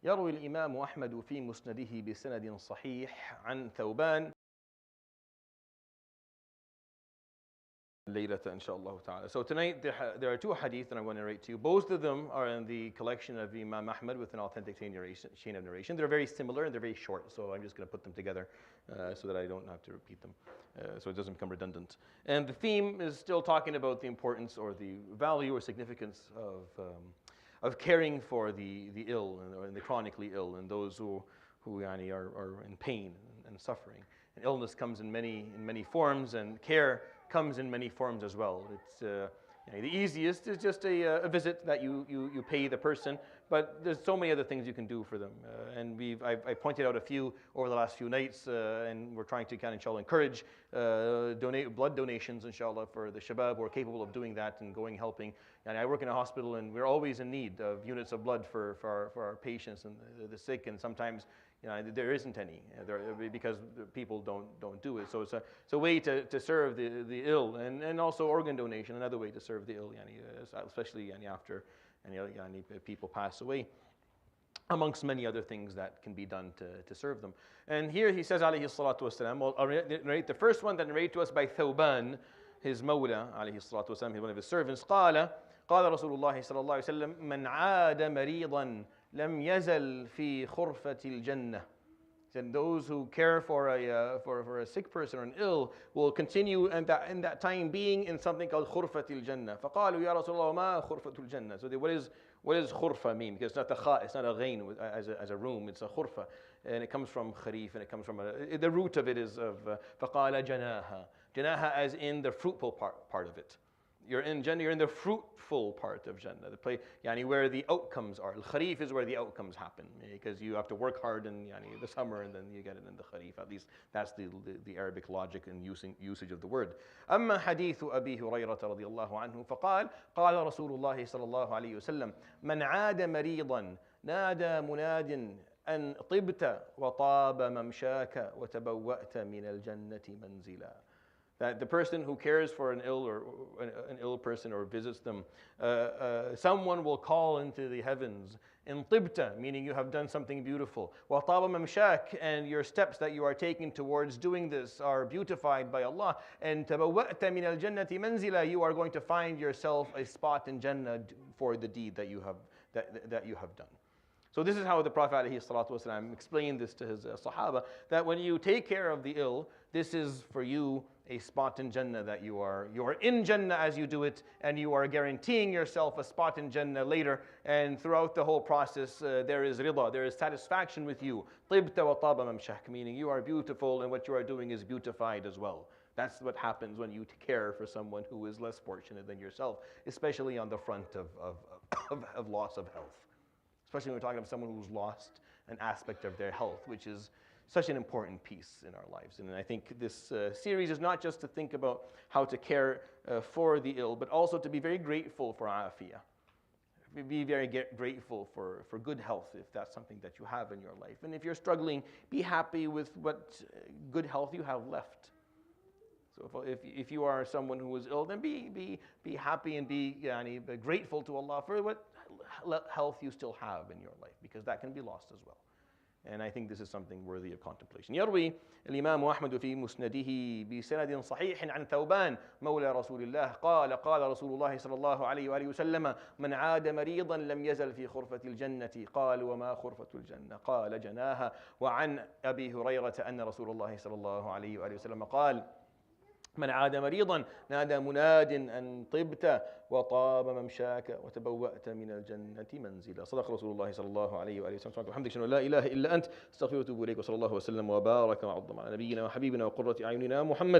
يروي الإمام أحمد في مسنده بسند صحيح عن ثوبان ليلة إن شاء الله تعالى. So tonight there are two hadith that I'm going to narrate to you. Both of them are in the collection of Imam Ahmad with an authentic chain of narration. They're very similar and they're very short, so I'm just going to put them together so that I don't have to repeat them, so it doesn't become redundant. And the theme is still talking about the importance or the value or significance of caring for the ill and the chronically ill and those who are in pain and suffering. And illness comes in many forms, and care comes in many forms as well. It's the easiest is just a visit that you pay the person, but there's so many other things you can do for them. And I pointed out a few over the last few nights, and we're trying to inshallah encourage blood donations inshallah for the shabab who are capable of doing that and helping. And I work in a hospital, and we're always in need of units of blood for our patients and the sick, and sometimes there isn't any because people don't do it. So it's a way to serve the ill, and also organ donation, another way to serve the ill, especially after people pass away, amongst many other things that can be done to serve them. And here he says, alayhi salatu wasalam, I'll narrate the first one that narrated to us by Thawban, his mawla, alayhi salatu wasalam, one of his servants. قال رسول الله صلى الله عليه وسلم من عاد مريضا لم يزل في خرفة الجنة. And those who care for a sick person or an ill will continue in that time being in something called خرفة الجنة. فقالوا يا رسول الله ما خرفة الجنة. So what does khurfa mean? Because it's not a kha, it's not a ghain as a room, it's a khurfa. And it comes from kharif, and it comes from the root of it is of فقال جناها. Janaha as in the fruitful part of it. You're in Jannah, you're in the fruitful part of Jannah, the place where the outcomes are. Al-Kharif is where the outcomes happen, because you have to work hard in the summer and then you get it in the Kharif. At least that's the Arabic logic and usage of the word. أما حديث أبي هريرة رضي الله عنه فقال قال رسول الله صلى الله عليه وسلم من عاد مريضا نادى مناد أن طبت وطاب ممشاك وتبوأت من الجنة منزلا. That the person who cares for an ill person or visits them, someone will call into the heavens, in tibta, meaning you have done something beautiful. Wa taba mamshak, and your steps that you are taking towards doing this are beautified by Allah. And tabawwa'ta min al-jannati manzila, you are going to find yourself a spot in Jannah for the deed that you have done. So this is how the Prophet ﷺ explained this to his Sahaba, that when you take care of the ill, this is for you a spot in Jannah, that you are in Jannah as you do it, and you are guaranteeing yourself a spot in Jannah later, and throughout the whole process there is rida, there is satisfaction with you. طِبْتَ وَطَابَ مَمْشَاكَ, meaning you are beautiful and what you are doing is beautified as well. That's what happens when you care for someone who is less fortunate than yourself, especially on the front of loss of health. Especially when we're talking about someone who's lost an aspect of their health, which is such an important piece in our lives. And I think this series is not just to think about how to care for the ill, but also to be very grateful for afiyah. Be very grateful for good health, if that's something that you have in your life. And if you're struggling, be happy with what good health you have left. So if you are someone who is ill, then be happy and be grateful to Allah for what health you still have in your life, because that can be lost as well. And I think this is something worthy of contemplation. يروي الإمام أحمد في مسنده بسند صحيح عن ثوبان مولى رسول الله قال رسول الله صلى الله عليه وآله وسلم من عاد مريضا لم يزل في خرفة الجنة قال وما خرفة الجنة قال جناها. وعن أبي هريرة أن رسول الله صلى الله عليه وآله وسلم قال من عاد مريضا نادى مناد أن طبت وطاب ممشاك وتبوأت من الجنة منزلا. صدق رسول الله صلى الله عليه وآله وسلم. وحمدك لا إله إلا أنت استغفر وأتوب إليك، وصلى الله وسلم وبارك وعظم على نبينا وحبيبنا وقرة أعيننا محمد